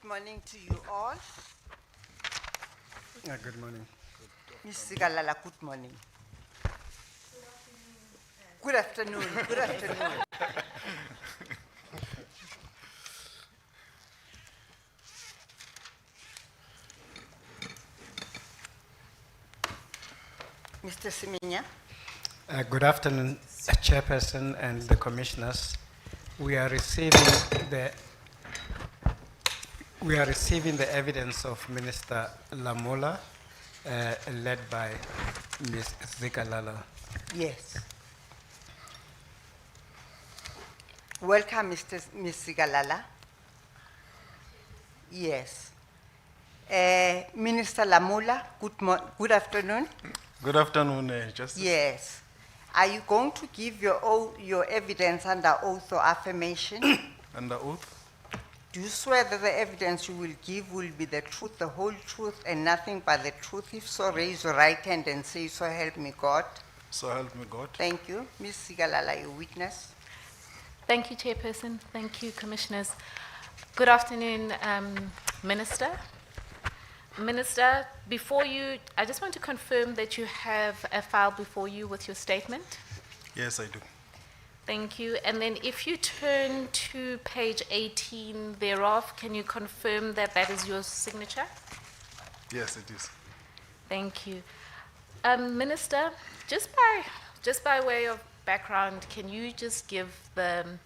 Good morning to you all. Good morning. Ms. Sigalala, good morning. Good afternoon. Good afternoon. Mr. Siminya. Good afternoon, Chairperson and the Commissioners. We are receiving the evidence of Minister Lamola, led by Ms. Zikalala. Yes. Welcome, Ms. Sigalala. Yes. Minister Lamola, good afternoon. Good afternoon, Justice. Yes. Are you going to give your evidence under oath or affirmation? Under oath? Do you swear that the evidence you will give will be the truth, the whole truth, and nothing but the truth? If so, raise your right hand and say, "So help me God." So help me God. Thank you. Ms. Sigalala, your witness. Thank you, Chairperson. Thank you, Commissioners. Good afternoon, Minister. Minister, before you, I just want to confirm that you have a file before you with your statement. Yes, I do. Thank you. And then if you turn to page 18 thereof, can you confirm that that is your signature? Yes, it is. Thank you. Minister, just by way of background, can you just give the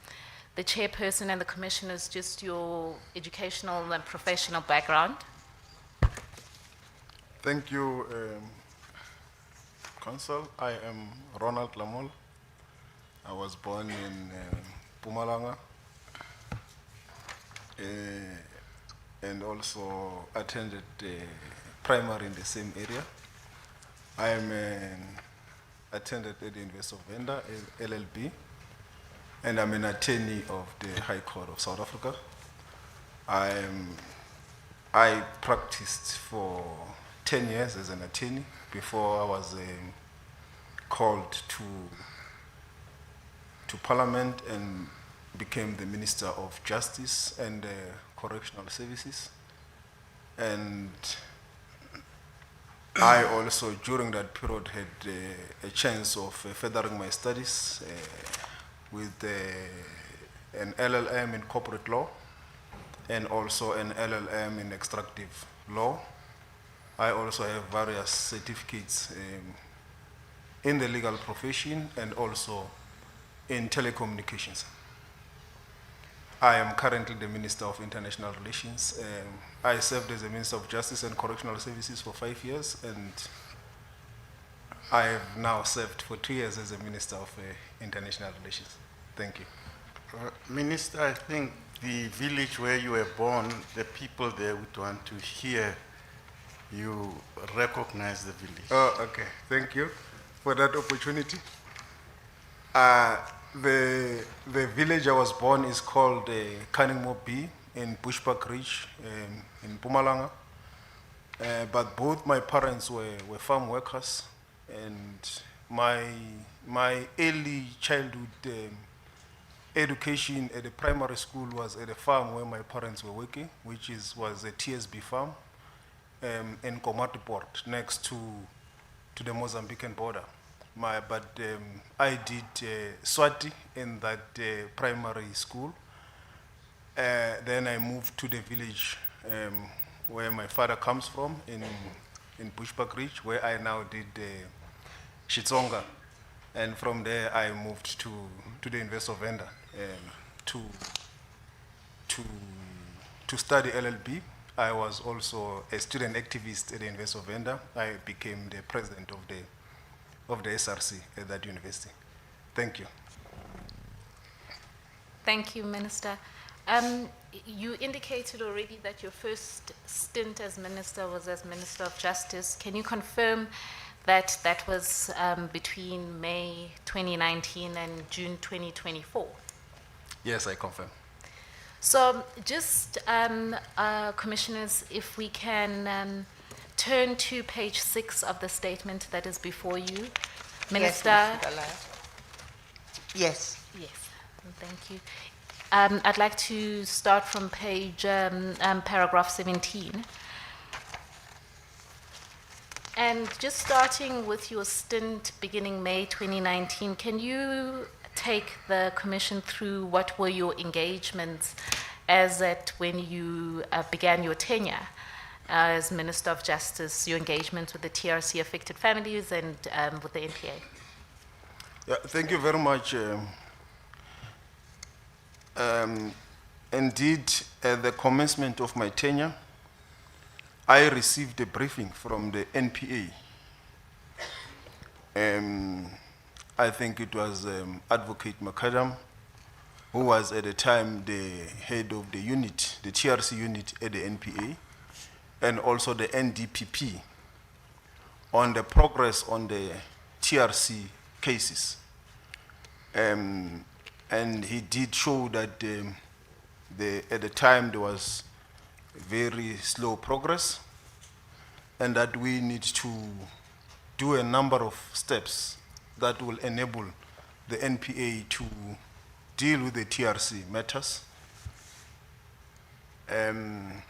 chairperson and the commissioners just your educational and professional background? Thank you, Council. I am Ronald Lamola. I was born in Mpumalanga and also attended primary in the same area. I am attended at the University of Venda, LLB, and I'm an attorney of the High Court of South Africa. I practiced for 10 years as an attorney before I was called to Parliament and became the Minister of Justice and Correctional Services. And I also, during that period, had a chance of furthering my studies with an LLM in corporate law and also an LLM in extractive law. I also have various certificates in the legal profession and also in telecommunications. I am currently the Minister of International Relations. I served as a Minister of Justice and Correctional Services for 5 years, and I have now served for 2 years as a Minister of International Relations. Thank you. Minister, I think the village where you were born, the people there would want to hear you recognize the village. Oh, okay. Thank you for that opportunity. The village I was born is called Canningmore B in Bushbuck Ridge in Mpumalanga. But both my parents were farm workers, and my early childhood education at the primary school was at a farm where my parents were working, which was a TSB farm in Komati Port, next to the Mozambican border. But I did Swati in that primary school. Then I moved to the village where my father comes from in Bushbuck Ridge, where I now did Shitsonga. And from there I moved to the University of Venda to study LLB. I was also a student activist at the University of Venda. I became the president of the SRC at that university. Thank you. Thank you, Minister. You indicated already that your first stint as Minister was as Minister of Justice. Can you confirm that that was between May 2019 and June 2024? Yes, I confirm. So just, Commissioners, if we can turn to page 6 of the statement that is before you. Minister. Yes, Ms. Sigalala. Yes. Yes, thank you. I'd like to start from page, paragraph 17. And just starting with your stint beginning May 2019, can you take the commission through what were your engagements as at when you began your tenure as Minister of Justice, your engagements with the TRC affected families and with the NPA? Yeah, thank you very much. Indeed, at the commencement of my tenure, I received a briefing from the NPA. I think it was Advocate Macadam, who was at the time the head of the unit, the TRC unit at the NPA, and also the NDPP, on the progress on the TRC cases. And he did show that at the time there was very slow progress, and that we need to do a number of steps that will enable the NPA to deal with the TRC matters. And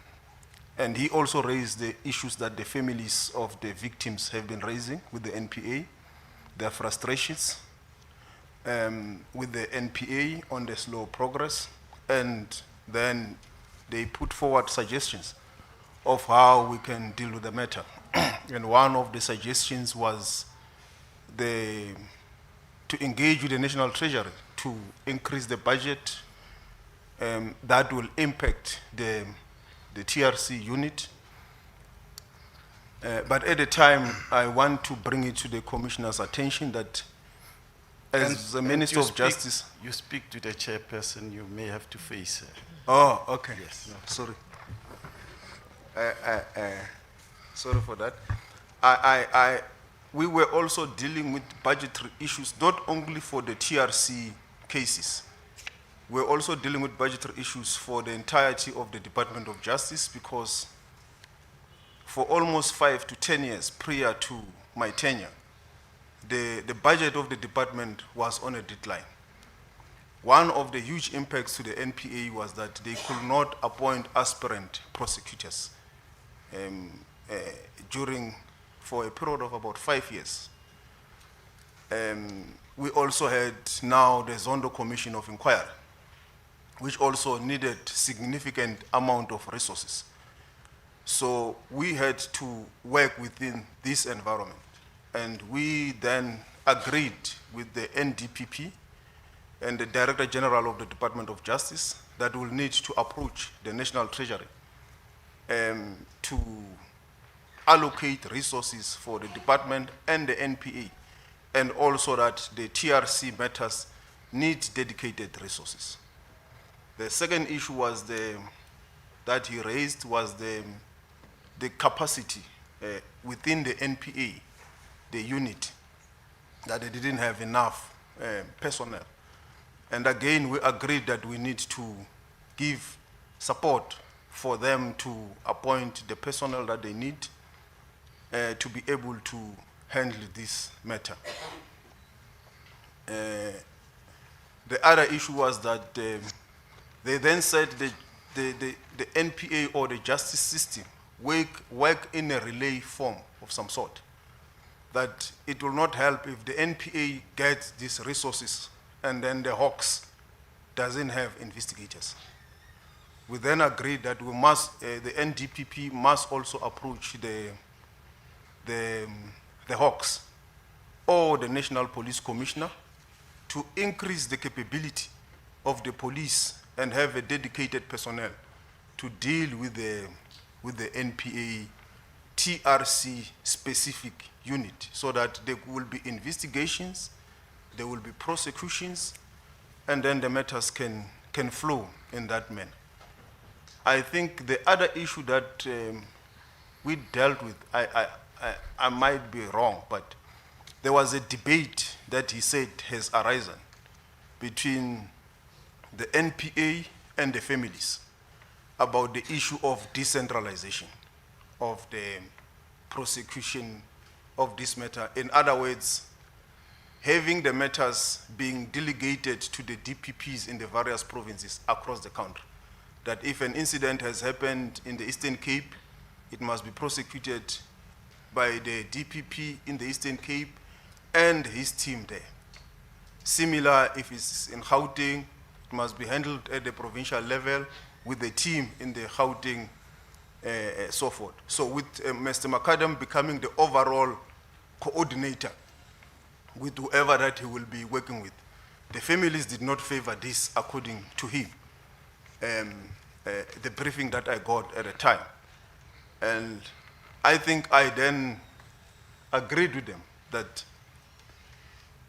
he also raised the issues that the families of the victims have been raising with the NPA, their frustrations with the NPA on the slow progress, and then they put forward suggestions of how we can deal with the matter. And one of the suggestions was to engage with the National Treasury to increase the budget that will impact the TRC unit. But at the time, I want to bring it to the Commissioner's attention that as the Minister of Justice... You speak to the chairperson, you may have to face her. Oh, okay. Yes. No, sorry. Sorry for that. We were also dealing with budgetary issues, not only for the TRC cases. We're also dealing with budgetary issues for the entirety of the Department of Justice, because for almost 5 to 10 years prior to my tenure, the budget of the department was on a decline. One of the huge impacts to the NPA was that they could not appoint aspirant prosecutors for a period of about 5 years. We also had now the Zondo Commission of Inquiry, which also needed significant amount of resources. So we had to work within this environment. And we then agreed with the NDPP and the Director General of the Department of Justice that we'll need to approach the National Treasury to allocate resources for the department and the NPA, and also that the TRC matters need dedicated resources. The second issue was that he raised was the capacity within the NPA, the unit, that they didn't have enough personnel. And again, we agreed that we need to give support for them to appoint the personnel that they need to be able to handle this matter. The other issue was that they then said the NPA or the justice system work in a relay form of some sort, that it will not help if the NPA gets these resources and then the Hawks doesn't have investigators. We then agreed that we must, the NDPP must also approach the Hawks or the National Police Commissioner to increase the capability of the police and have a dedicated personnel to deal with the NPA TRC specific unit, so that there will be investigations, there will be prosecutions, and then the matters can flow in that manner. I think the other issue that we dealt with, I might be wrong, but there was a debate that he said has arisen between the NPA and the families about the issue of decentralization of the prosecution of this matter. In other words, having the matters being delegated to the DPPs in the various provinces across the country. That if an incident has happened in the Eastern Cape, it must be prosecuted by the DPP in the Eastern Cape and his team there. Similar, if it's in Gauteng, it must be handled at the provincial level with the team in the Gauteng, so forth. So with Mr. McAdam becoming the overall coordinator with whoever that he will be working with, the families did not favor this according to him, the briefing that I got at the time. And I think I then agreed with them that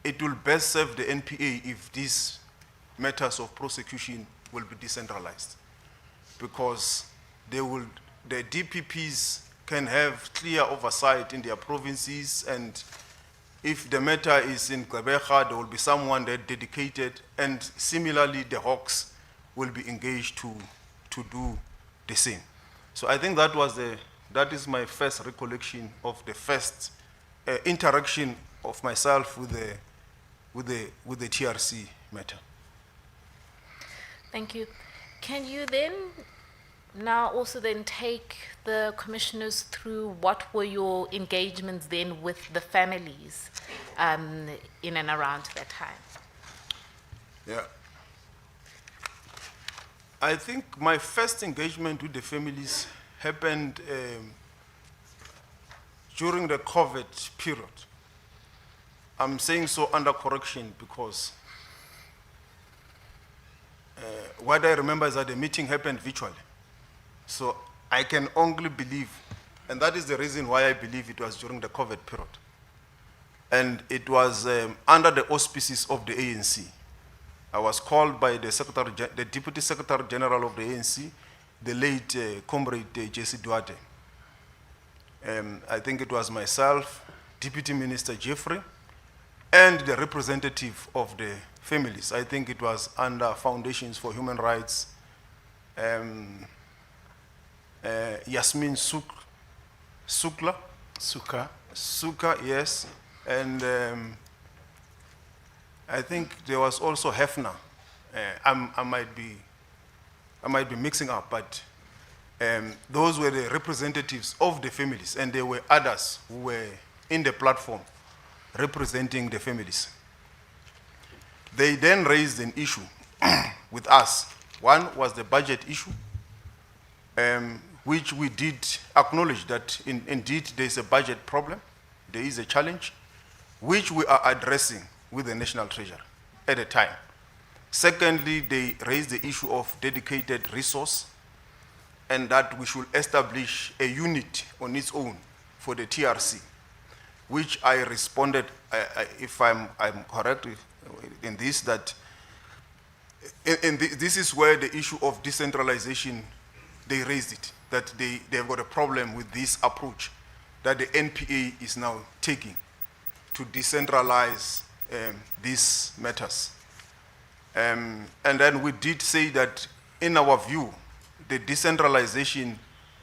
it will best serve the NPA if these matters of prosecution will be decentralized, because the DPPs can have clear oversight in their provinces, and if the matter is in Gqeberha, there will be someone there dedicated, and similarly the Hawks will be engaged to do the same. So I think that is my first recollection of the first interaction of myself with the TRC matter. Thank you. Can you then now also then take the commissioners through what were your engagements then with the families in and around that time? Yeah. I think my first engagement with the families happened during the COVID period. I'm saying so under correction because what I remember is that the meeting happened virtually. So I can only believe, and that is the reason why I believe it was during the COVID period. And it was under the auspices of the ANC. I was called by the Deputy Secretary General of the ANC, the late Comrade J.C. Duarte. I think it was myself, Deputy Minister Jeffrey, and the representative of the families. I think it was under Foundations for Human Rights, Yasmin Suka, yes, and I think there was also Hefner. I might be mixing up, but those were the representatives of the families, and there were others who were in the platform representing the families. They then raised an issue with us. One was the budget issue, which we did acknowledge that indeed there is a budget problem, there is a challenge, which we are addressing with the National Treasury at the time. Secondly, they raised the issue of dedicated resource, and that we should establish a unit on its own for the TRC, which I responded, if I'm correct in this, that this is where the issue of decentralization, they raised it, that they've got a problem with this approach that the NPA is now taking to decentralize these matters. And then we did say that in our view, the decentralization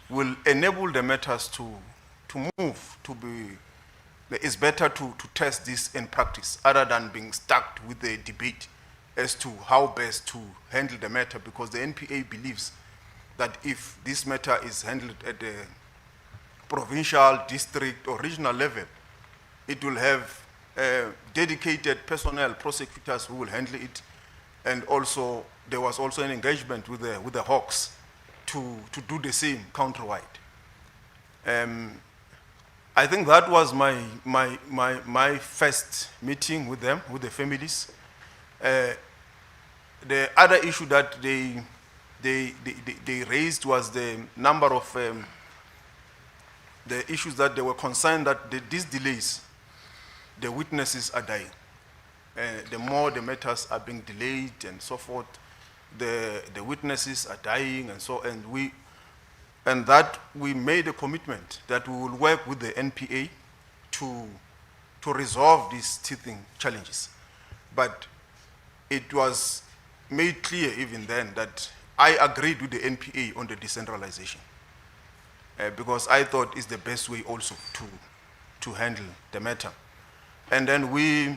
will enable the matters to move, to be, it's better to test this in practice other than being stuck with the debate as to how best to handle the matter, because the NPA believes that if this matter is handled at the provincial, district, or regional level, it will have dedicated personnel, prosecutors who will handle it, and also there was also an engagement with the Hawks to do the same countrywide. I think that was my first meeting with them, with the families. The other issue that they raised was the number of the issues that they were concerned that these delays, the witnesses are dying. The more the matters are being delayed and so forth, the witnesses are dying, and that we made a commitment that we will work with the NPA to resolve these teething challenges. But it was made clear even then that I agreed with the NPA on the decentralization, because I thought it's the best way also to handle the matter. And then we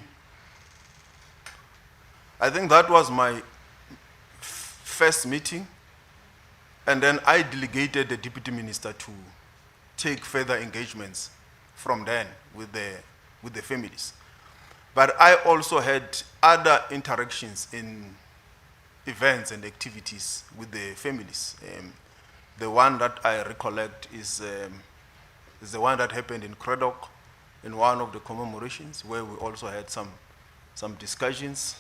I think that was my first meeting, and then I delegated the deputy minister to take further engagements from then with the families. But I also had other interactions in events and activities with the families. The one that I recollect is the one that happened in Craddock in one of the commemorations, where we also had some discussions.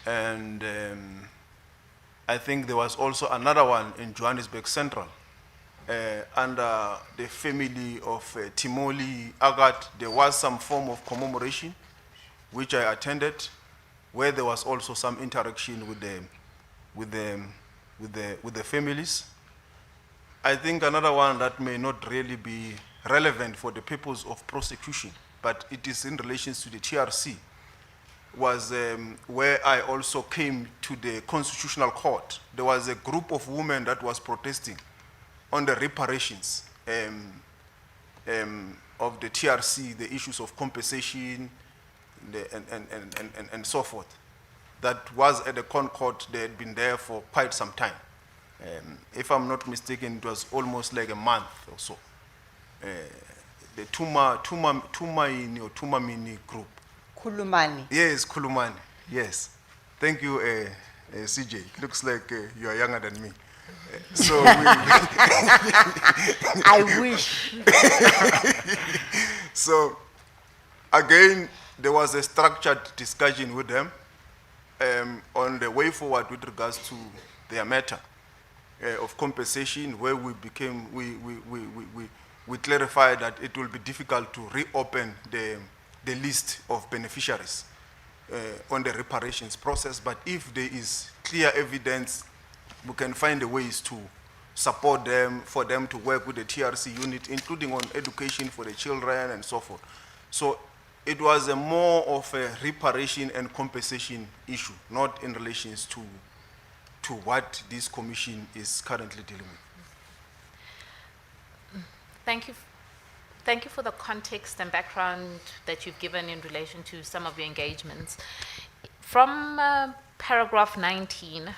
And I think there was also another one in Johannesburg Central under the family of Timoli Agat. There was some form of commemoration which I attended, where there was also some interaction with the families. I think another one that may not really be relevant for the purpose of prosecution, but it is in relation to the TRC, was where I also came to the Constitutional Court. There was a group of women that was protesting on the reparations of the TRC, the issues of compensation and so forth. That was at the Concord. They had been there for quite some time. If I'm not mistaken, it was almost like a month or so. The Tumaini or Tumamini group. Kulumani. Yes, Kulumani. Yes. Thank you, CJ. It looks like you are younger than me. So I wish. So again, there was a structured discussion with them on the way forward with regards to their matter of compensation, where we clarified that it will be difficult to reopen the list of beneficiaries on the reparations process. But if there is clear evidence, we can find the ways to support them, for them to work with the TRC unit, including on education for the children and so forth. So it was a more of a reparation and compensation issue, not in relation to what this commission is currently dealing with. Thank you. Thank you for the context and background that you've given in relation to some of your engagements. From paragraph 19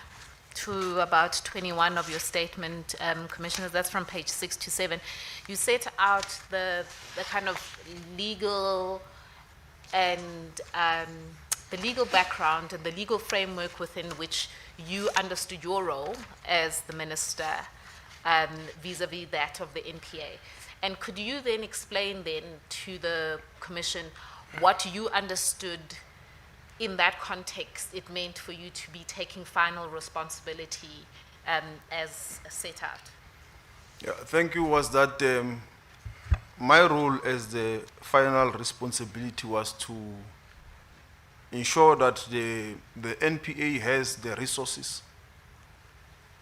to about 21 of your statement, Commissioners, that's from page 6 to 7, you set out the kind of legal and the legal background and the legal framework within which you understood your role as the minister vis-a-vis that of the NPA. And could you then explain then to the Commission what you understood in that context it meant for you to be taking final responsibility as set out? Yeah, thank you. Was that my role as the final responsibility was to ensure that the NPA has the resources,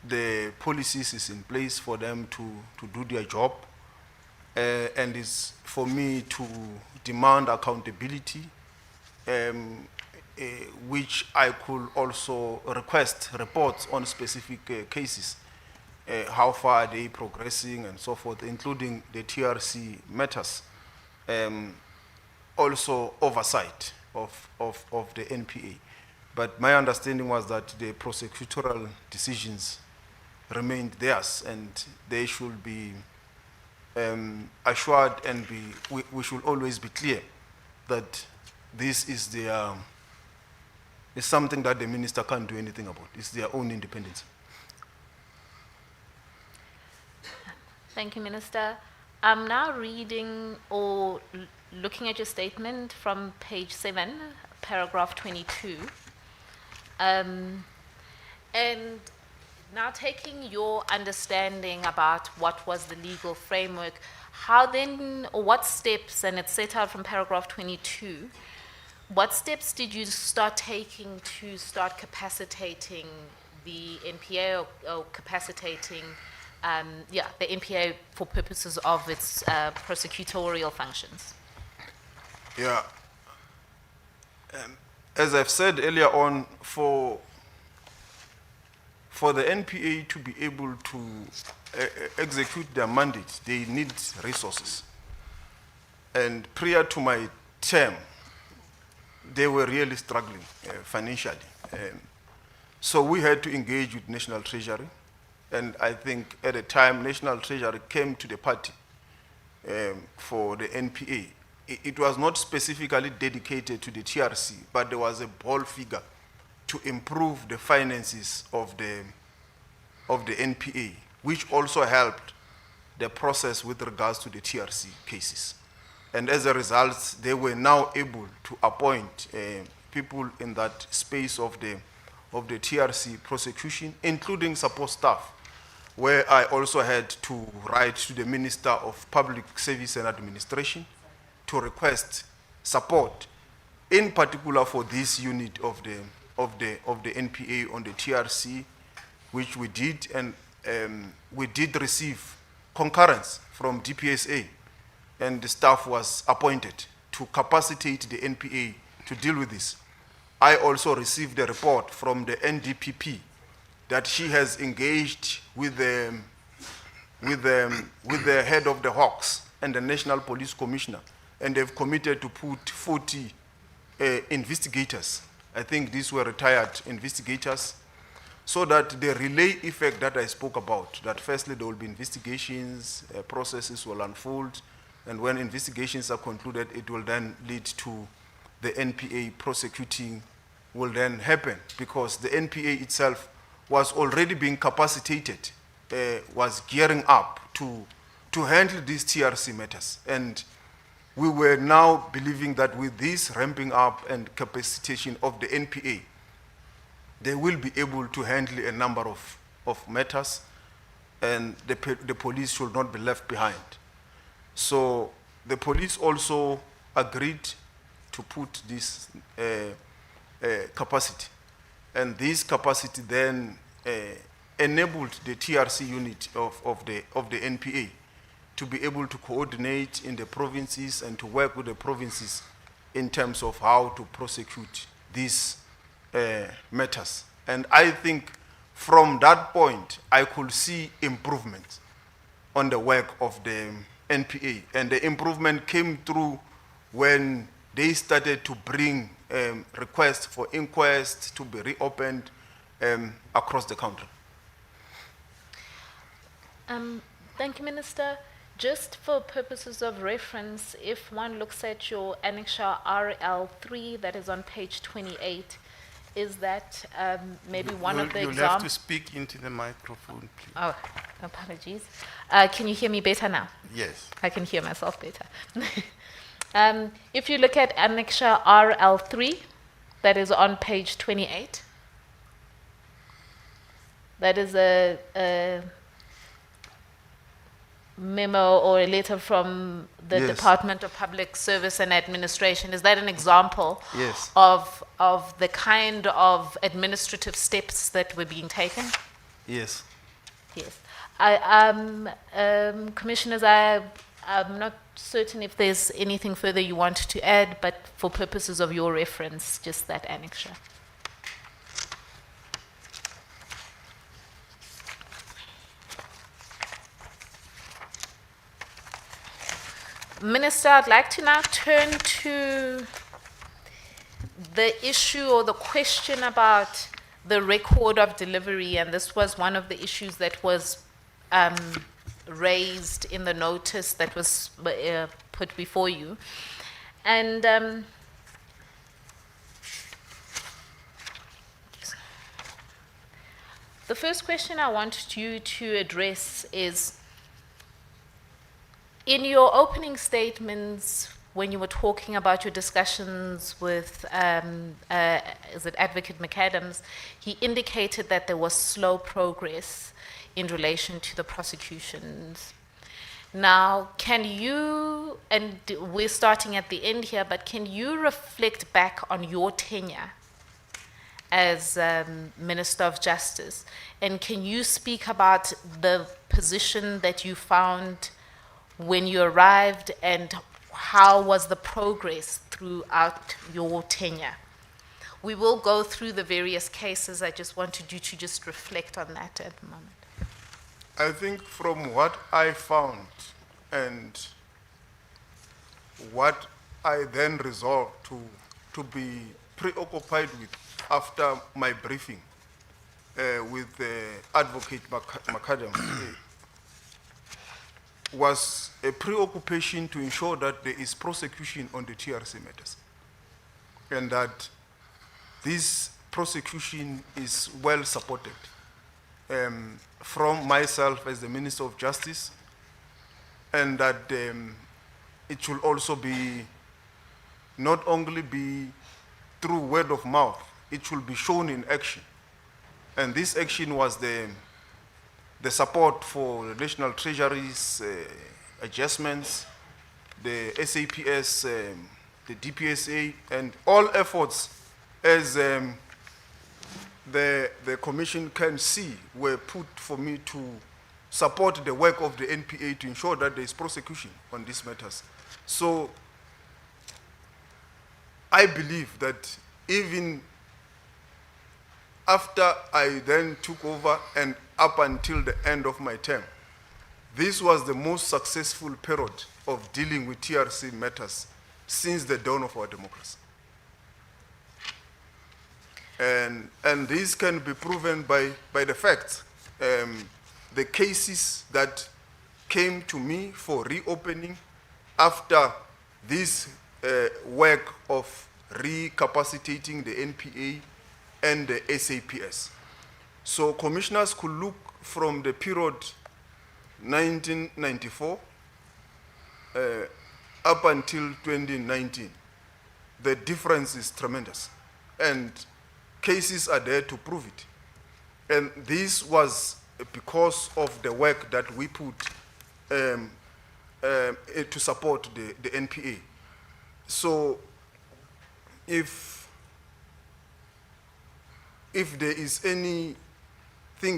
the policies is in place for them to do their job, and it's for me to demand accountability, which I could also request reports on specific cases, how far are they progressing and so forth, including the TRC matters, also oversight of the NPA. But my understanding was that the prosecutorial decisions remained theirs, and they should be assured, and we should always be clear that this is is something that the minister can't do anything about. It's their own independence. Thank you, Minister. I'm now reading or looking at your statement from page 7, paragraph 22. And now taking your understanding about what was the legal framework, how then, or what steps, and it's set out from paragraph 22, what steps did you start taking to start capacitating the NPA or capacitating the NPA for purposes of its prosecutorial functions? Yeah. As I've said earlier on, for the NPA to be able to execute their mandate, they need resources. And prior to my term, they were really struggling financially. So we had to engage with National Treasury, and I think at the time National Treasury came to the party for the NPA. It was not specifically dedicated to the TRC, but there was a ball figure to improve the finances of the NPA, which also helped the process with regards to the TRC cases. And as a result, they were now able to appoint people in that space of the TRC prosecution, including support staff, where I also had to write to the Minister of Public Service and Administration to request support, in particular for this unit of the NPA on the TRC, which we did, and we did receive concurrence from DPSA, and the staff was appointed to capacitate the NPA to deal with this. I also received a report from the NDPP that she has engaged with the head of the Hawks and the National Police Commissioner, and they've committed to put 40 investigators. I think these were retired investigators, so that the relay effect that I spoke about, that firstly there will be investigations, processes will unfold, and when investigations are concluded, it will then lead to the NPA prosecuting will then happen, because the NPA itself was already being capacitated, was gearing up to handle these TRC matters. And we were now believing that with this ramping up and capacitation of the NPA, they will be able to handle a number of matters, and the police should not be left behind. So the police also agreed to put this capacity, and this capacity then enabled the TRC unit of the NPA to be able to coordinate in the provinces and to work with the provinces in terms of how to prosecute these matters. And I think from that point, I could see improvement on the work of the NPA. And the improvement came through when they started to bring requests for inquests to be reopened across the country. Thank you, Minister. Just for purposes of reference, if one looks at your Annexure RL3 that is on page 28, is that maybe one of the You'll have to examples? speak into the microphone, please. Oh, apologies. Can you hear me better now? Yes. I can hear myself better. If you look at Annexure RL3, that is on page 28, that is a memo or a letter from the Yes. Department of Public Service and Administration. Is that an example Yes. of the kind of administrative steps that were being taken? Yes. Yes. Commissioners, I'm not certain if there's anything further you want to add, but for purposes of your reference, just that annexure. Minister, I'd like to now turn to the issue or the question about the record of delivery, and this was one of the issues that was raised in the notice that was put before you. And the first question I wanted you to address is, in your opening statements, when you were talking about your discussions with, is it Advocate McAdams, he indicated that there was slow progress in relation to the prosecutions. Now, can you, and we're starting at the end here, but can you reflect back on your tenure as Minister of Justice, and can you speak about the position that you found when you arrived, and how was the progress throughout your tenure? We will go through the various cases. I just wanted you to just reflect on that at the moment. I think from what I found and what I then resolved to to be preoccupied with after my briefing with Advocate McAdams was a preoccupation to ensure that there is prosecution on the TRC matters, and that this prosecution is well supported from myself as the Minister of Justice, and that it will also be not only be through word of mouth, it will be shown in action. And this action was the support for the National Treasury's adjustments, the SAPS, the DPSA, and all efforts, as the Commission can see, were put for me to support the work of the NPA to ensure that there is prosecution on these matters. So I believe that even after I then took over and up until the end of my term, this was the most successful period of dealing with TRC matters since the dawn of our democracy. And this can be proven by the facts. The cases that came to me for reopening after this work of recapacitating the NPA and the SAPS. So commissioners could look from the period 1994 up until 2019. The difference is tremendous, and cases are there to prove it. And this was because of the work that we put to support the NPA. So if there is anything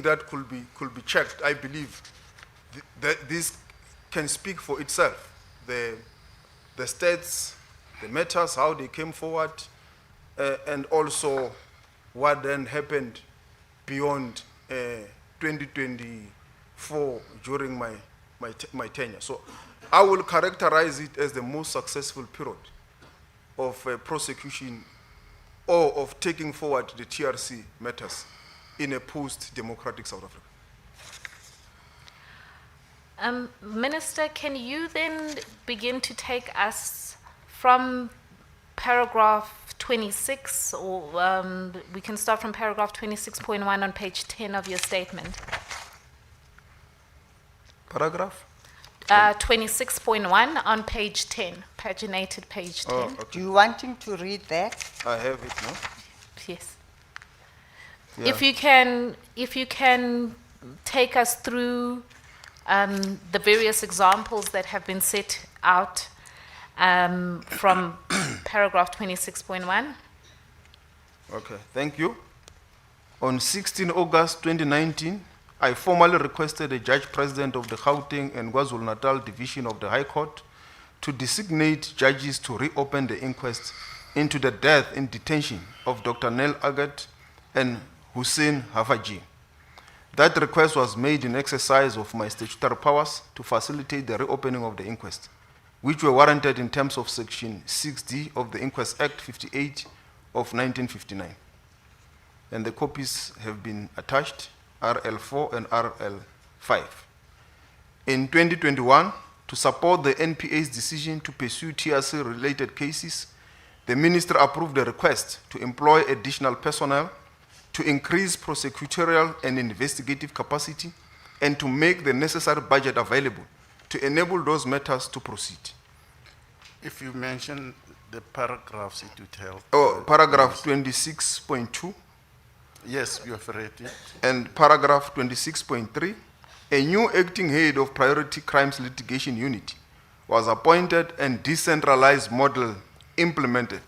that could be checked, I believe that this can speak for itself. The states, the matters, how they came forward, and also what then happened beyond 2024 during my tenure. So I will characterize it as the most successful period of prosecution or of taking forward the TRC matters in a post-democratic South Africa. Minister, can you then begin to take us from paragraph 26, or we can start from paragraph 26.1 on page 10 of your statement? Paragraph? 26.1 on page 10, paginated page 10. Oh, okay. Do you want him to read that? I have it now. Yes. Yeah. If you can take us through the various examples that have been set out from paragraph 26.1. Okay, thank you. On 16 August 2019, I formally requested the Judge President of the Gauteng and KwaZulu-Natal Division of the High Court to designate judges to reopen the inquest into the death in detention of Dr. Nel Agat and Hussein Hafaji. That request was made in exercise of my statutory powers to facilitate the reopening of the inquest, which were warranted in terms of Section 6D of the Inquest Act 58 of 1959. And the copies have been attached, RL4 and RL5. In 2021, to support the NPA's decision to pursue TRC-related cases, the Minister approved a request to employ additional personnel to increase prosecutorial and investigative capacity and to make the necessary budget available to enable those matters to proceed. If you mention the paragraphs, it would help. Oh, paragraph 26.2 Yes, you have read it. and paragraph 26.3, a new acting head of Priority Crimes Litigation Unit was appointed and decentralized model implemented,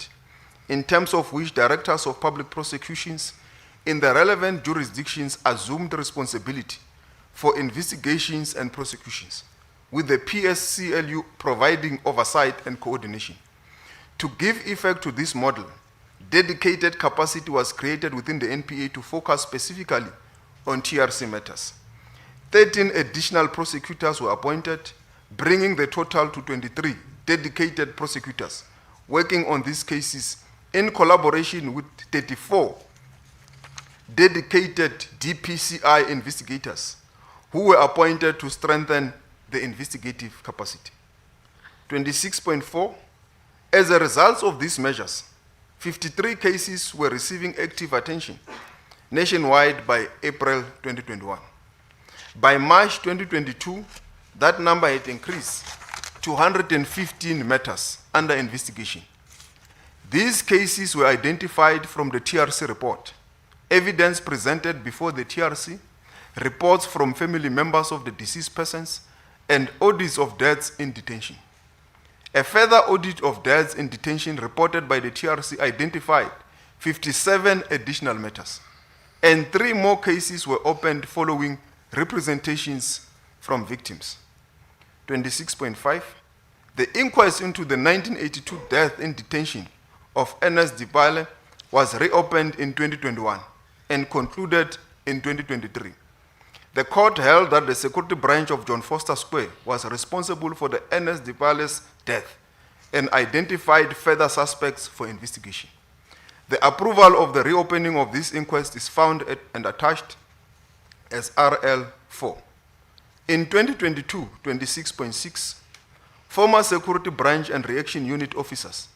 in terms of which directors of public prosecutions in the relevant jurisdictions assumed responsibility for investigations and prosecutions, with the PSCLU providing oversight and coordination. To give effect to this model, dedicated capacity was created within the NPA to focus specifically on TRC matters. 13 additional prosecutors were appointed, bringing the total to 23 dedicated prosecutors working on these cases in collaboration with 34 dedicated DPCI investigators who were appointed to strengthen the investigative capacity. 26.4, as a result of these measures, 53 cases were receiving active attention nationwide by April 2021. By March 2022, that number had increased to 115 matters under investigation. These cases were identified from the TRC report, evidence presented before the TRC, reports from family members of the deceased persons, and audits of deaths in detention. A further audit of deaths in detention reported by the TRC identified 57 additional matters, and 3 more cases were opened following representations from victims. 26.5, the inquest into the 1982 death in detention of Ernest Dipale was reopened in 2021 and concluded in 2023. The court held that the security branch of John Foster Square was responsible for the Ernest Dipale's death and identified further suspects for investigation. The approval of the reopening of this inquest is found and attached as RL4. In 2022, 26.6, former security branch and reaction unit officers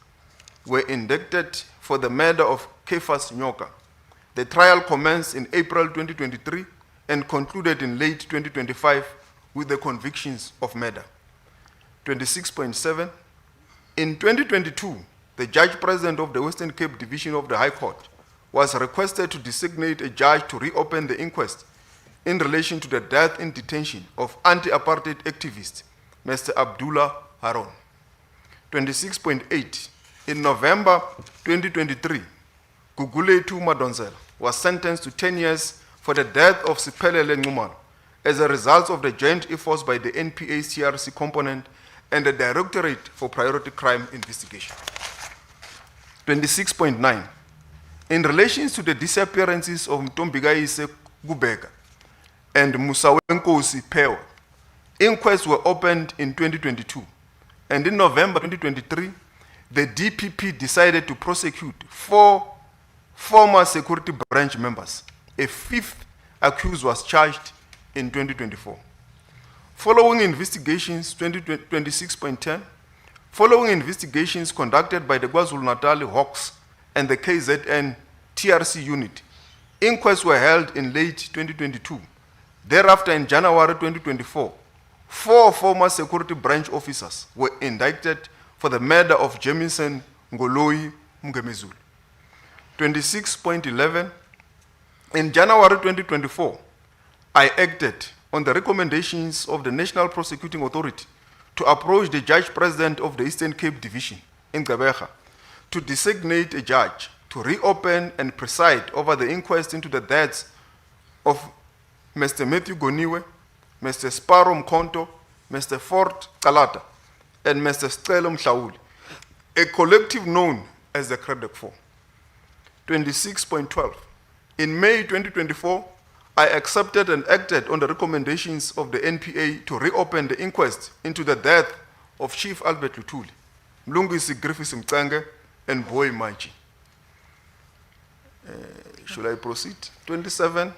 were indicted for the murder of Kefas Nyoka. The trial commenced in April 2023 and concluded in late 2025 with the convictions of murder. 26.7, in 2022, the Judge President of the Western Cape Division of the High Court was requested to designate a judge to reopen the inquest in relation to the death in detention of anti-apartheid activist Mr. Abdullah Haron. 26.8, in November 2023, Gugulethu Madonsela was sentenced to 10 years for the death of Siphelele Nxumalo as a result of the joint efforts by the NPA's TRC component and the Directorate for Priority Crime Investigation. 26.9, in relation to the disappearances of Mtombikaise Gubeka and Musawenkosi Pewa, inquests were opened in 2022, and in November 2023, the DPP decided to prosecute 4 former security branch members. A 5th accused was charged in 2024. Following investigations, 26.10, following investigations conducted by the KwaZulu-Natal Hawks and the KZN TRC unit, inquests were held in late 2022. Thereafter, in January 2024, 4 former security branch officers were indicted for the murder of Jemison Ngoloi Mngemezulu. 26.11, in January 2024, I acted on the recommendations of the National Prosecuting Authority to approach the Judge President of the Eastern Cape Division in Gqeberha to designate a judge to reopen and preside over the inquest into the deaths of Mr. Matthew Goniwe, Mr. Sparrow Mkonto, Mr. Fort Kalata, and Mr. Stelo Mhlauli, a collective known as the Credec Four. 26.12, in May 2024, I accepted and acted on the recommendations of the NPA to reopen the inquest into the death of Chief Albert Luthuli, Mlungisi Griffiths Mcenge, and Boy Machi. Should I proceed? 27.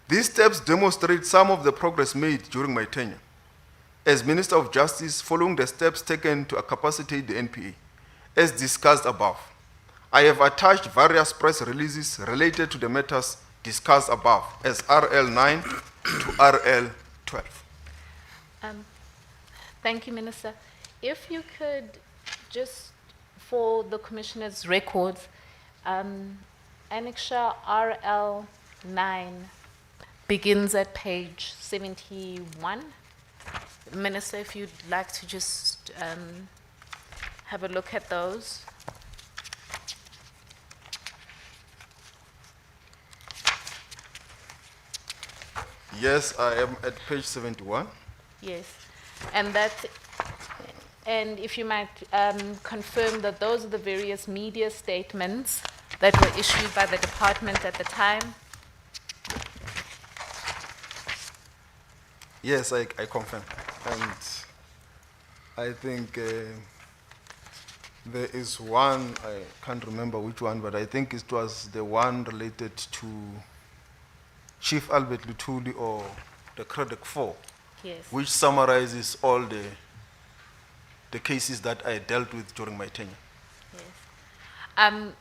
These steps demonstrate some of the progress made during my tenure as Minister of Justice following the steps taken to capacitate the NPA, as discussed above. I have attached various press releases related to the matters discussed above as RL9 to RL12. Thank you, Minister. If you could just, for the Commissioner's records, Annexure RL9 begins at page 71. Minister, if you'd like to just have a look at those. Yes, I am at page 71. Yes, and if you might confirm that those are the various media statements that were issued by the department at the time. Yes, I confirm. And I think There is one, I can't remember which one, but I think it was the one related to Chief Albert Lutuli or the Credit 4, Yes. which summarizes all the cases that I dealt with during my tenure. Yes.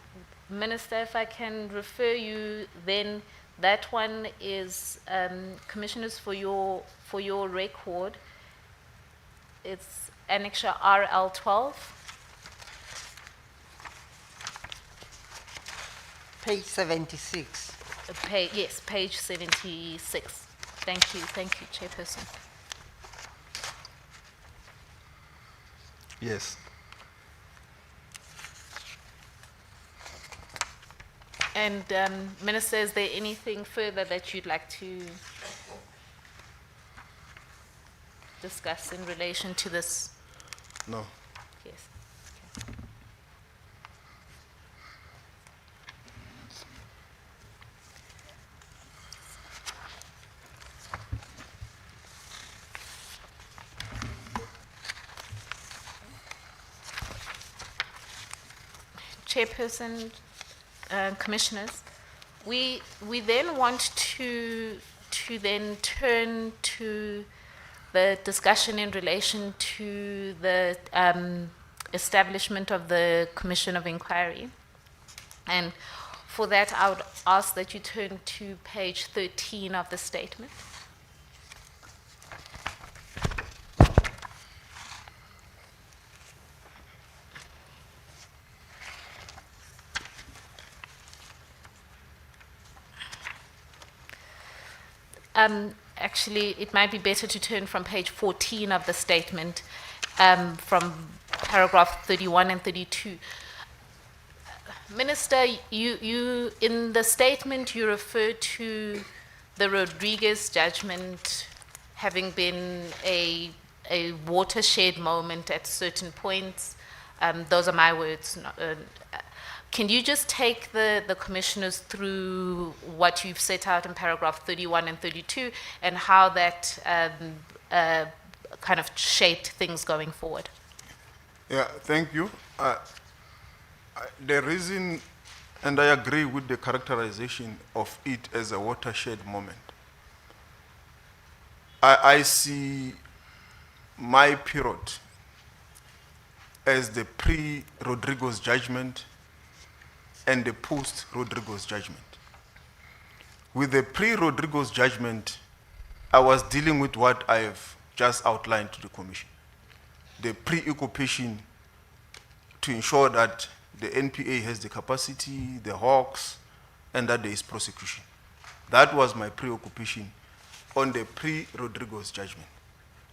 Minister, if I can refer you, then that one is, Commissioners, for your record, it's Annexure RL 12. Page 76. Yes, page 76. Thank you, Chairperson. Yes. And Minister, is there anything further that you'd like to discuss in relation to this? No. Yes. Chairperson, Commissioners, we then want to then turn to the discussion in relation to the establishment of the Commission of Inquiry. And for that, I would ask that you turn to page 13 of the statement. Actually, it might be better to turn from page 14 of the statement, from paragraph 31 and 32. Minister, you in the statement you refer to the Rodriguez judgment having been a watershed moment at certain points. Those are my words. Can you just take the commissioners through what you've set out in paragraph 31 and 32 and how that kind of shaped things going forward? Yeah, thank you. The reason, and I agree with the characterization of it as a watershed moment. I see my period as the pre-Rodriguez judgment and the post-Rodriguez judgment. With the pre-Rodriguez judgment, I was dealing with what I have just outlined to the Commission. The preoccupation to ensure that the NPA has the capacity, the hawks, and that there is prosecution. That was my preoccupation on the pre-Rodriguez judgment.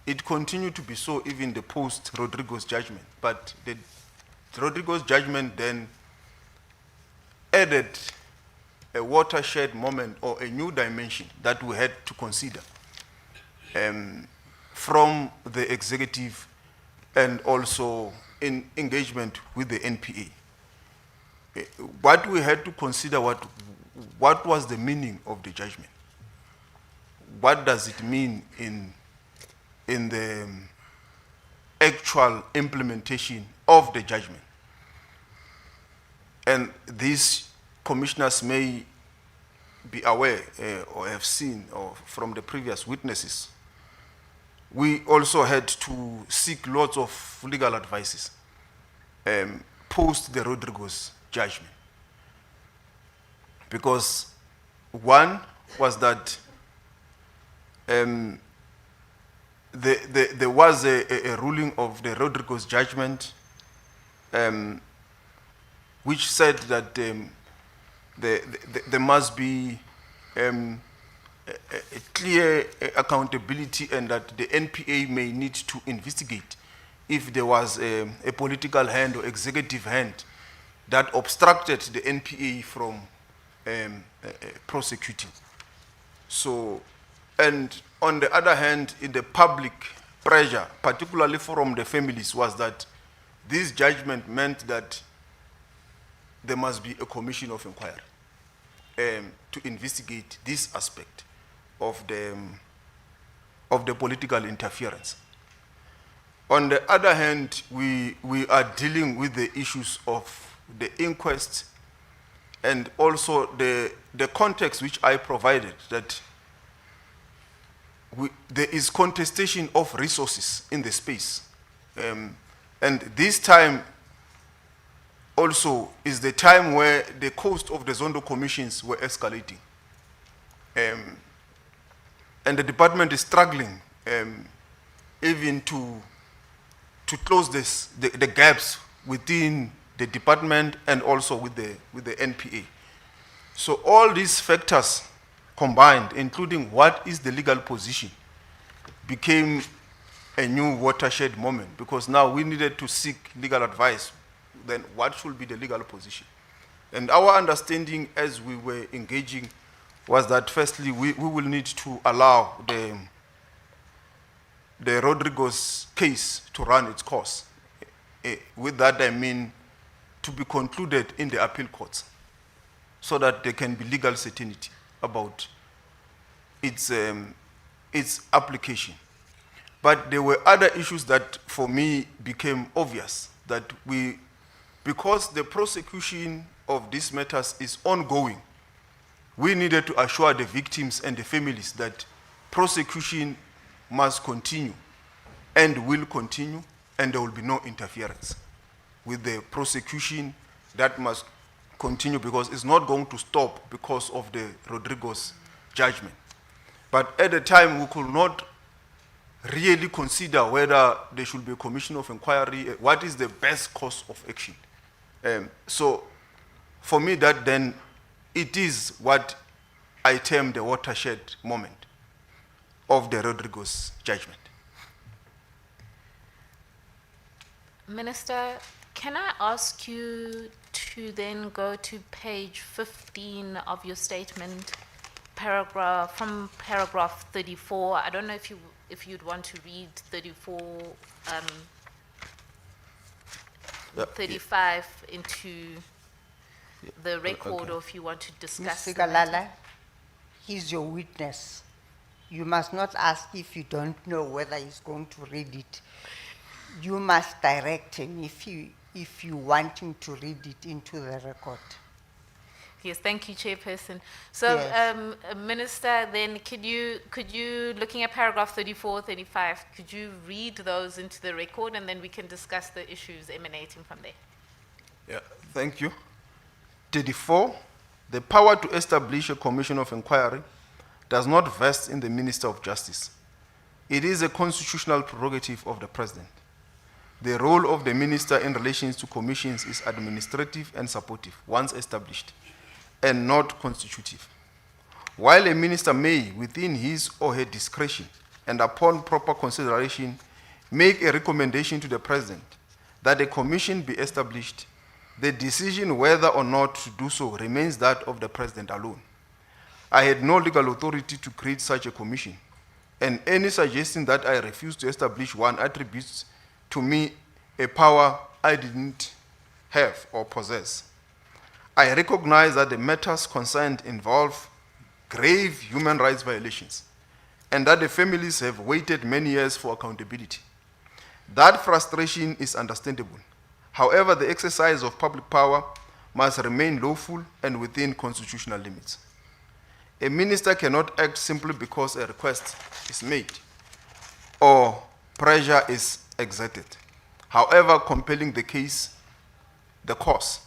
It continued to be so even the post-Rodriguez judgment, but the Rodriguez judgment then added a watershed moment or a new dimension that we had to consider from the executive and also in engagement with the NPA. What we had to consider, what was the meaning of the judgment? What does it mean in the actual implementation of the judgment? And these commissioners may be aware or have seen or from the previous witnesses. We also had to seek lots of legal advices post the Rodriguez judgment. Because one was that there was a ruling of the Rodriguez judgment which said that there must be a clear accountability and that the NPA may need to investigate if there was a political hand or executive hand that obstructed the NPA from prosecuting. So, and on the other hand, in the public pressure, particularly from the families, was that this judgment meant that there must be a commission of inquiry to investigate this aspect of the political interference. On the other hand, we are dealing with the issues of the inquest and also the context which I provided, that there is contestation of resources in the space. And this time also is the time where the cost of the Zondo commissions were escalating. And the department is struggling even to close the gaps within the department and also with the NPA. So all these factors combined, including what is the legal position, became a new watershed moment, because now we needed to seek legal advice. Then what should be the legal position? And our understanding as we were engaging was that firstly, we will need to allow the Rodriguez case to run its course. With that, I mean to be concluded in the appeal courts, so that there can be legal certainty about its application. But there were other issues that for me became obvious, that because the prosecution of these matters is ongoing, we needed to assure the victims and the families that prosecution must continue and will continue, and there will be no interference with the prosecution. That must continue, because it's not going to stop because of the Rodriguez judgment. But at the time, we could not really consider whether there should be a commission of inquiry, what is the best course of action. So for me, that then it is what I term the watershed moment of the Rodriguez judgment. Minister, can I ask you to then go to page 15 of your statement, from paragraph 34. I don't know if you'd want to read 34, 35 into the record, okay. or if you want to discuss. Mr. Galala, he's your witness. You must not ask if you don't know whether he's going to read it. You must direct him if you want him to read it into the record. Yes, thank you, Chairperson. So, Yes. Minister, then could you, looking at paragraph 34, 35, could you read those into the record, and then we can discuss the issues emanating from there? Yeah, thank you. 34, the power to establish a commission of inquiry does not vest in the Minister of Justice. It is a constitutional prerogative of the President. The role of the Minister in relation to commissions is administrative and supportive, once established, and not constitutive. While a minister may, within his or her discretion and upon proper consideration, make a recommendation to the President that a commission be established, the decision whether or not to do so remains that of the President alone. I had no legal authority to create such a commission, and any suggestion that I refuse to establish one attributes to me a power I didn't have or possess. I recognize that the matters concerned involve grave human rights violations, and that the families have waited many years for accountability. That frustration is understandable. However, the exercise of public power must remain lawful and within constitutional limits. A minister cannot act simply because a request is made or pressure is exerted, however compelling the case, the cause.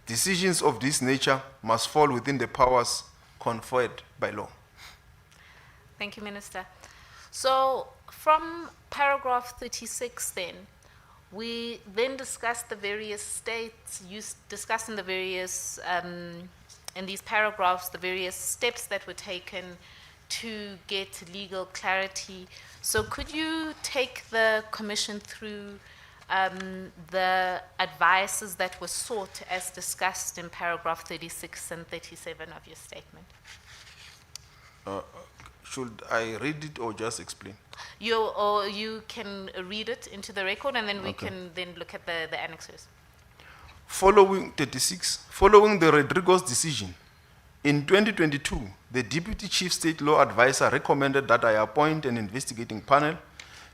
Decisions of this nature must fall within the powers conferred by law. Thank you, Minister. So from paragraph 36 then, we then discussed the various states, you discussed in the various, in these paragraphs, the various steps that were taken to get legal clarity. So could you take the commission through the advices that were sought as discussed in paragraph 36 and 37 of your statement? Should I read it or just explain? Or you can read it into the record, and then we Okay. can then look at the annexes. Following 36, following the Rodriguez decision, in 2022, the Deputy Chief State Law Advisor recommended that I appoint an investigating panel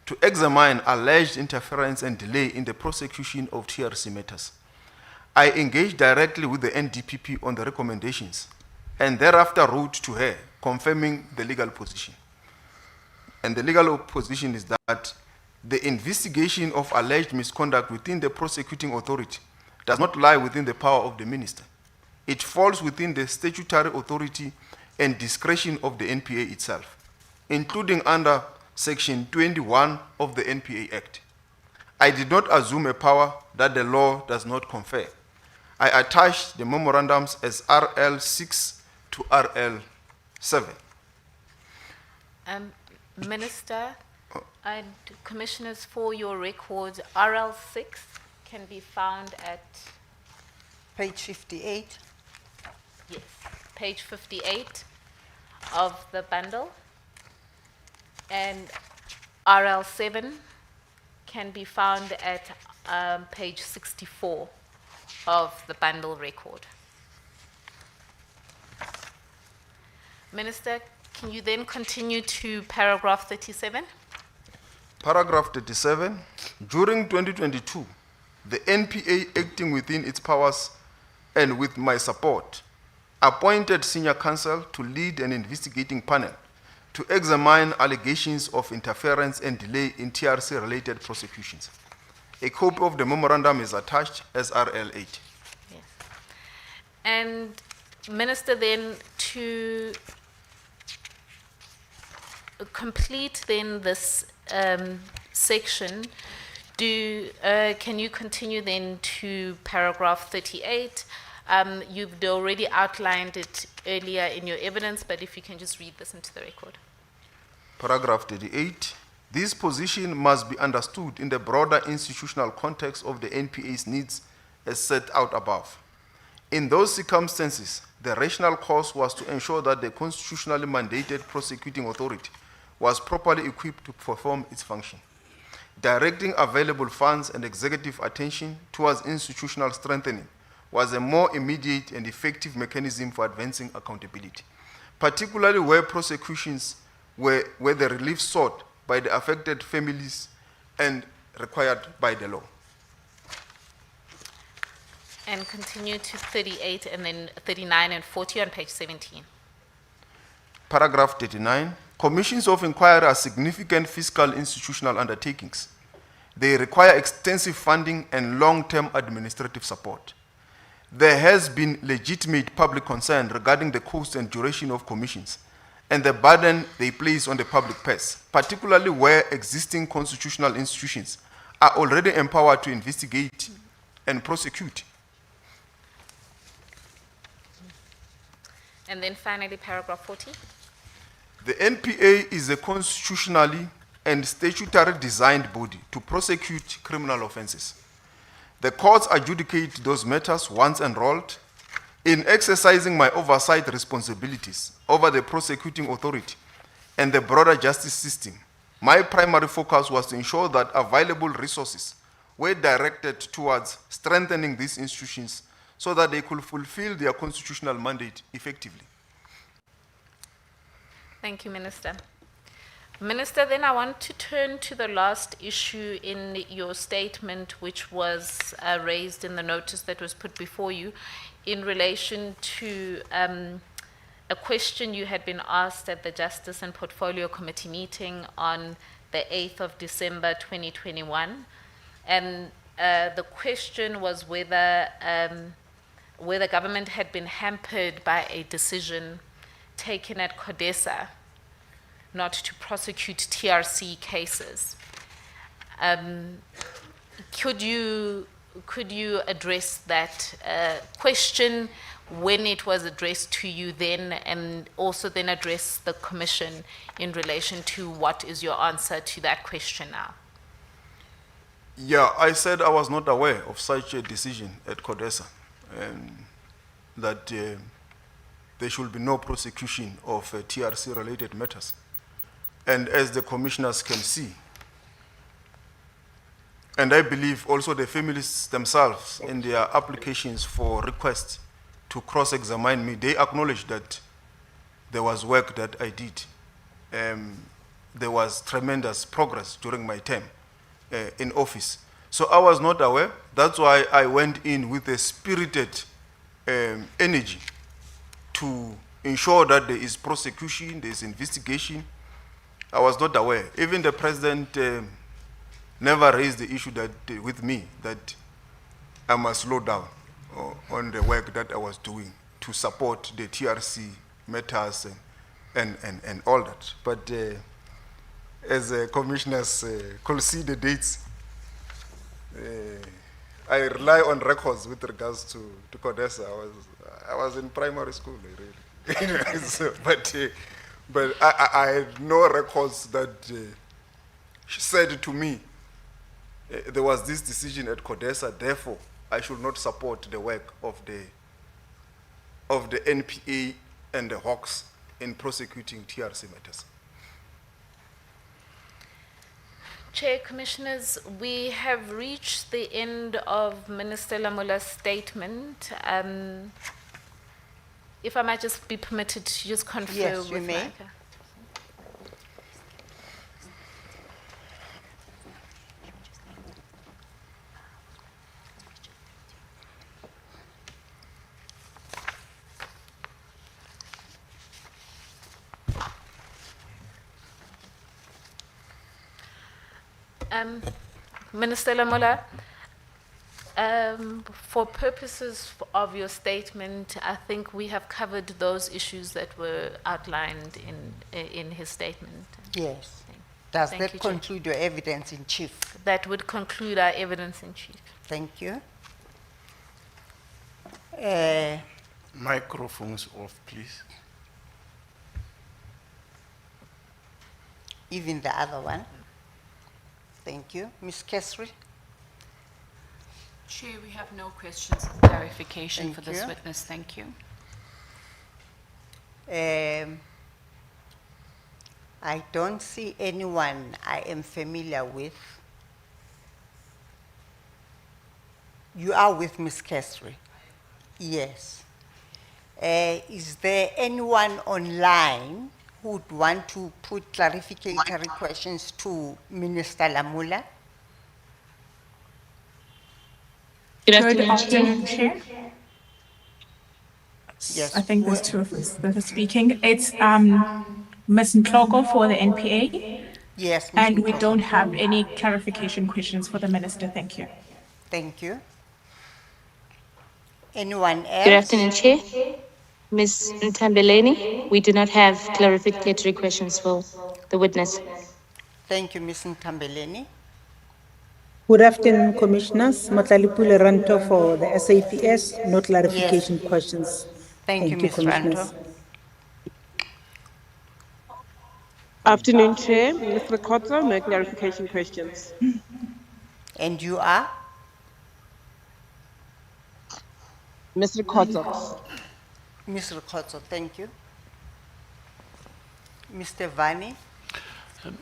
to examine alleged interference and delay in the prosecution of TRC matters. I engaged directly with the NDPP on the recommendations and thereafter wrote to her confirming the legal position. And the legal position is that the investigation of alleged misconduct within the prosecuting authority does not lie within the power of the minister. It falls within the statutory authority and discretion of the NPA itself, including under Section 21 of the NPA Act. I did not assume a power that the law does not confer. I attached the memorandums as RL 6 to RL 7. Minister and Commissioners, for your records, RL 6 can be found at, Page 58. yes, page 58 of the bundle. And RL 7 can be found at page 64 of the bundle record. Minister, can you then continue to paragraph 37? Paragraph 37, during 2022, the NPA, acting within its powers and with my support, appointed senior counsel to lead an investigating panel to examine allegations of interference and delay in TRC-related prosecutions. A copy of the memorandum is attached as RL 8. Yes. And Minister, then to complete then this section, can you continue then to paragraph 38? You've already outlined it earlier in your evidence, but if you can just read this into the record. Paragraph 38. This position must be understood in the broader institutional context of the NPA's needs as set out above. In those circumstances, the rational course was to ensure that the constitutionally mandated prosecuting authority was properly equipped to perform its function, directing available funds and executive attention towards institutional strengthening was a more immediate and effective mechanism for advancing accountability, particularly where prosecutions were the relief sought by the affected families and required by the law. And continue to 38 and then 39 and 40 on page 17. Paragraph 39, commissions of inquiry are significant fiscal institutional undertakings. They require extensive funding and long-term administrative support. There has been legitimate public concern regarding the cost and duration of commissions and the burden they place on the public purse, particularly where existing constitutional institutions are already empowered to investigate and prosecute. And then finally, paragraph 40. The NPA is a constitutionally and statutorily designed body to prosecute criminal offenses. The courts adjudicate those matters once enrolled. In exercising my oversight responsibilities over the prosecuting authority and the broader justice system, my primary focus was to ensure that available resources were directed towards strengthening these institutions so that they could fulfill their constitutional mandate effectively. Thank you, Minister. Minister, then I want to turn to the last issue in your statement, which was raised in the notice that was put before you in relation to a question you had been asked at the Justice and Portfolio Committee meeting on the 8th of December 2021. And the question was whether government had been hampered by a decision taken at CODESA not to prosecute TRC cases. Could you address that question when it was addressed to you then, and also then address the Commission in relation to what is your answer to that question now? Yeah, I said I was not aware of such a decision at CODESA, that there should be no prosecution of TRC-related matters. And as the commissioners can see, and I believe also the families themselves in their applications for requests to cross-examine me, they acknowledge that there was work that I did. there was tremendous progress during my term in office. So I was not aware. That's why I went in with a spirited energy to ensure that there is prosecution, there is investigation. I was not aware. Even the president never raised the issue that with me that I must slow down on the work that I was doing to support the TRC matters and all that. But as commissioners could see the dates, I rely on records with regards to CODESA. I was in primary school, really. So, but I had no records that she said to me, there was this decision at CODESA, therefore I should not support the work of the NPA and the Hawks in prosecuting TRC matters. Chair, Commissioners, we have reached the end of Minister Lamola's statement. If I might just be permitted to just confer Yes, you with may. Micah. Minister Lamola, for purposes of your statement, I think we have covered those issues that were outlined in his statement. Yes. Does Thank that you, Chair. conclude your evidence in chief? That would conclude our evidence in chief. Thank you. Microphones off, please. Even the other one. Thank you. Ms. Kesri? Chair, we have no questions of clarification Thank for this you. witness. Thank you. I don't see anyone I am familiar with. You are with Ms. Kesri? Yes. Is there anyone online who would want to put clarificatory questions to Minister Lamula? Good afternoon, Chair. Yes. I think there's two of us that are speaking. It's Ms. Ntloko for the NPA, Yes, Ms. and we Ntloko. don't have any clarification questions for the Minister. Thank you. Thank you. Anyone else? Good afternoon, Chair. Ms. Ntambeleni, we do not have clarificatory questions for the witness. Thank you, Ms. Ntambeleni. Good afternoon, Commissioners. Matlalipule Ranto for the SAPS, no clarification questions. Thank you, Ms. Ranto. Afternoon, Chair. Mr. Kotzo, no clarification questions. And you are? Mr. Kotzo. Ms. Rikotso, thank you. Mr. Vani?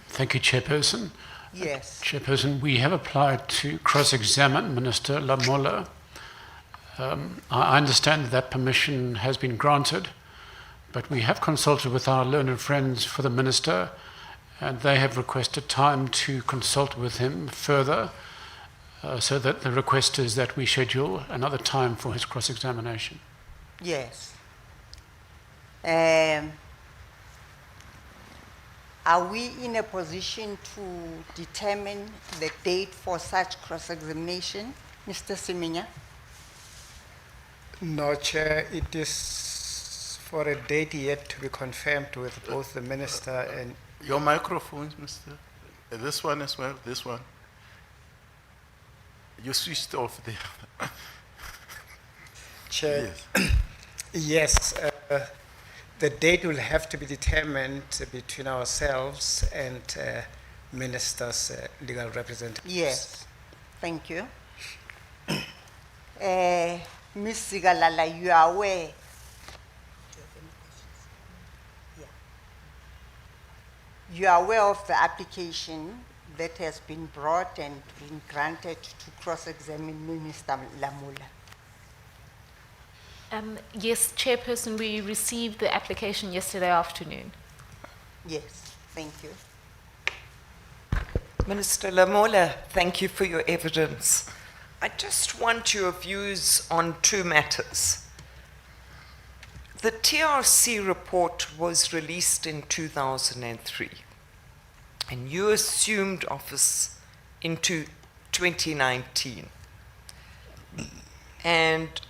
Thank you, Chairperson. Yes. Chairperson, we have applied to cross-examine Minister Lamola. I understand that permission has been granted, but we have consulted with our learned friends for the Minister, and they have requested time to consult with him further, so that the request is that we schedule another time for his cross-examination. Yes. Are we in a position to determine the date for such cross-examination, Mr. Siminya? No, Chair, it is for a date yet to be confirmed with both the Minister and... Your microphones, Mr. This one as well, this one. You switched off there. Chair, Yes. yes, the date will have to be determined between ourselves and Minister's legal representatives. Yes. Thank you. Ms. Sigalala, you are aware? You are aware of the application that has been brought and been granted to cross-examine Minister Lamula? Yes, Chairperson, we received the application yesterday afternoon. Yes, thank you. Minister Lamola, thank you for your evidence. I just want your views on two matters. The TRC report was released in 2003, and you assumed office into 2019. And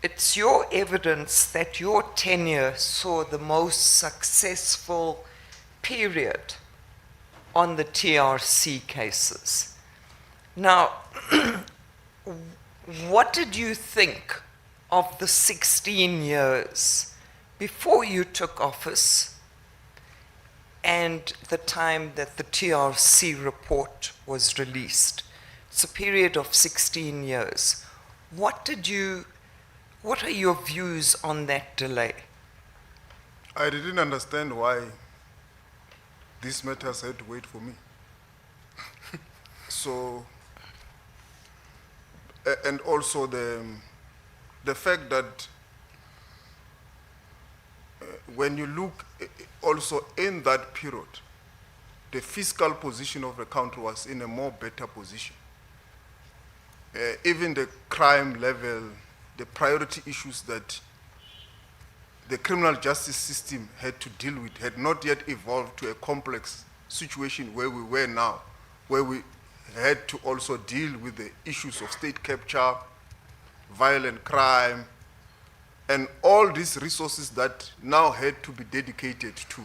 it's your evidence that your tenure saw the most successful period on the TRC cases. Now, what did you think of the 16 years before you took office and the time that the TRC report was released? It's a period of 16 years. What are your views on that delay? I didn't understand why these matters had to wait for me. So, and also the fact that when you look also in that period, the fiscal position of the country was in a more better position. Even the crime level, the priority issues that the criminal justice system had to deal with had not yet evolved to a complex situation where we were now, where we had to also deal with the issues of state capture, violent crime, and all these resources that now had to be dedicated to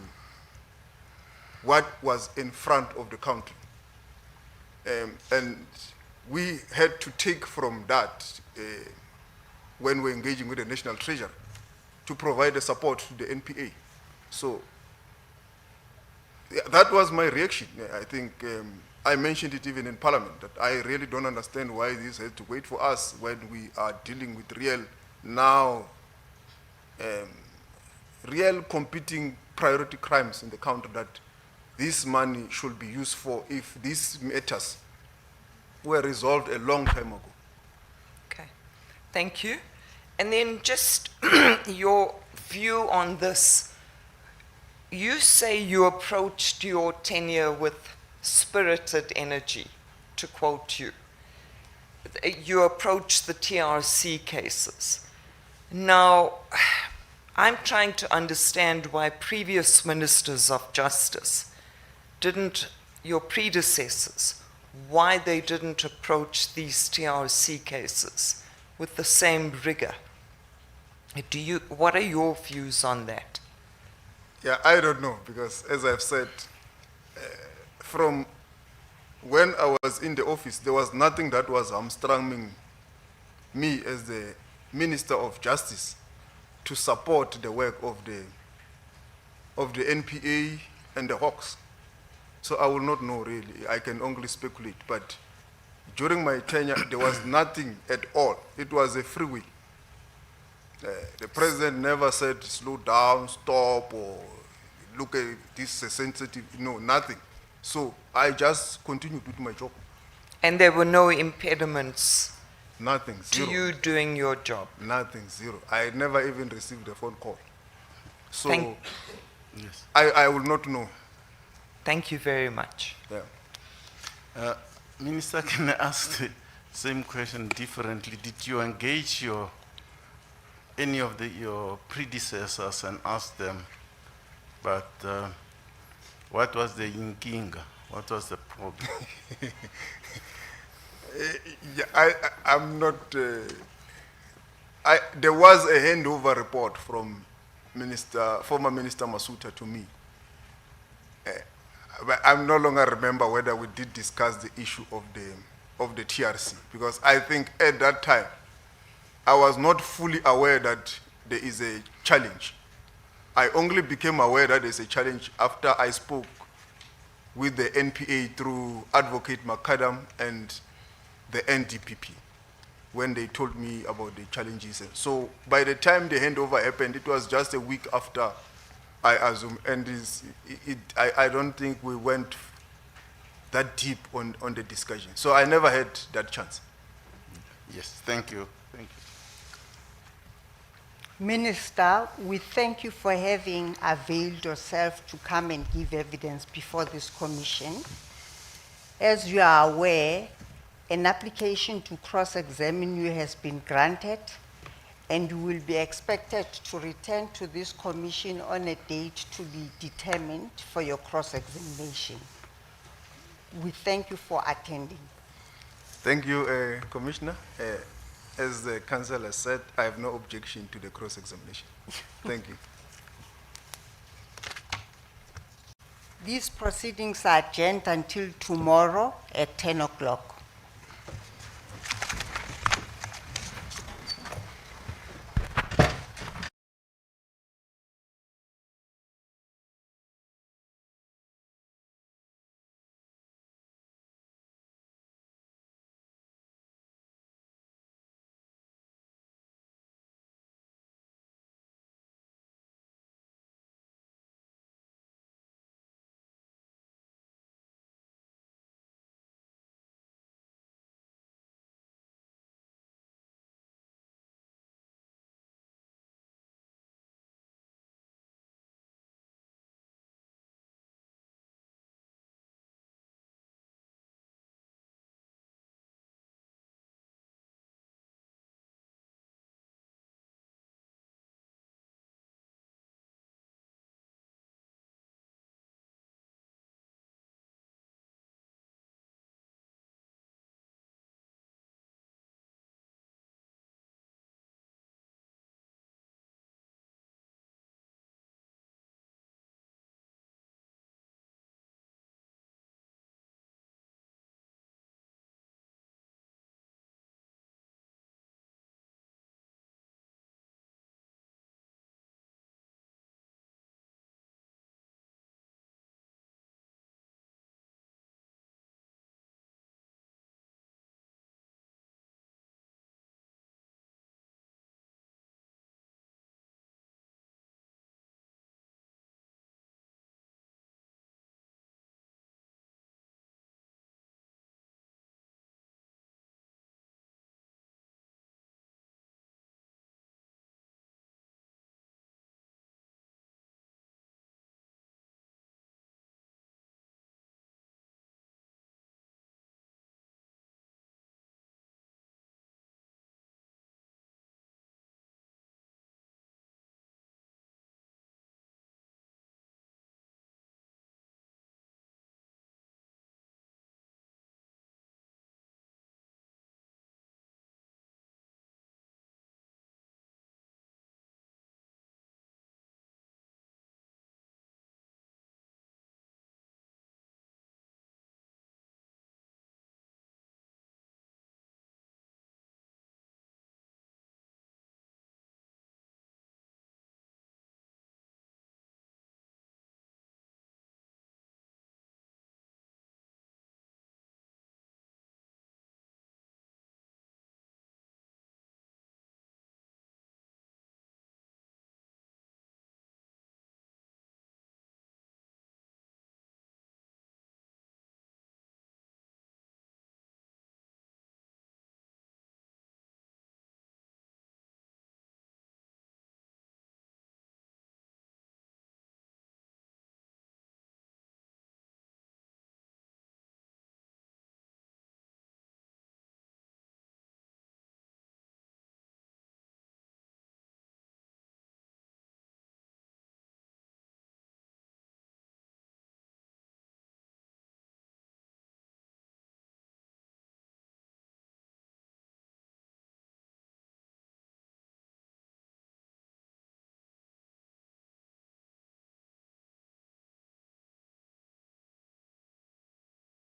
what was in front of the country. And we had to take from that when we're engaging with the National Treasury to provide the support to the NPA. So yeah, that was my reaction. I think I mentioned it even in Parliament, that I really don't understand why this had to wait for us when we are dealing with real competing priority crimes in the country that this money should be used for if these matters were resolved a long time ago. Okay, thank you. And then just your view on this. You say you approached your tenure with spirited energy, to quote you. You approached the TRC cases. Now, I'm trying to understand why previous ministers of justice your predecessors, why they didn't approach these TRC cases with the same rigor. What are your views on that? Yeah, I don't know, because as I've said, from when I was in the office, there was nothing that was hamstringing me as the Minister of Justice to support the work of the NPA and the Hawks. So I will not know really, I can only speculate, but during my tenure, there was nothing at all. It was a freeway. The president never said slow down, stop, or look at this is sensitive, no, nothing. So I just continued with my job. And there were no impediments Nothing, zero. to you doing your job? Nothing, zero. I never even received a phone call. So Yes. I will not know. Thank you very much. Yeah. Minister, can I ask the same question differently? Did you engage any of your predecessors and ask them, but what was the inkinga? What was the problem? Yeah, I'm not. There was a handover report from former Minister Masuta to me. But I'm no longer remember whether we did discuss the issue of the TRC, because I think at that time I was not fully aware that there is a challenge. I only became aware that there's a challenge after I spoke with the NPA through Advocate McAdam and the NDPP when they told me about the challenges. So by the time the handover happened, it was just a week after I assume, and I don't think we went that deep on the discussion. So I never had that chance. Yes, thank you. Thank you. Minister, we thank you for having availed yourself to come and give evidence before this commission. As you are aware, an application to cross-examine you has been granted, and you will be expected to return to this commission on a date to be determined for your cross-examination. We thank you for attending. Thank you, Commissioner. As the council has said, I have no objection to the cross-examination. Thank you. These proceedings are adjourned until tomorrow at 10 o'clock.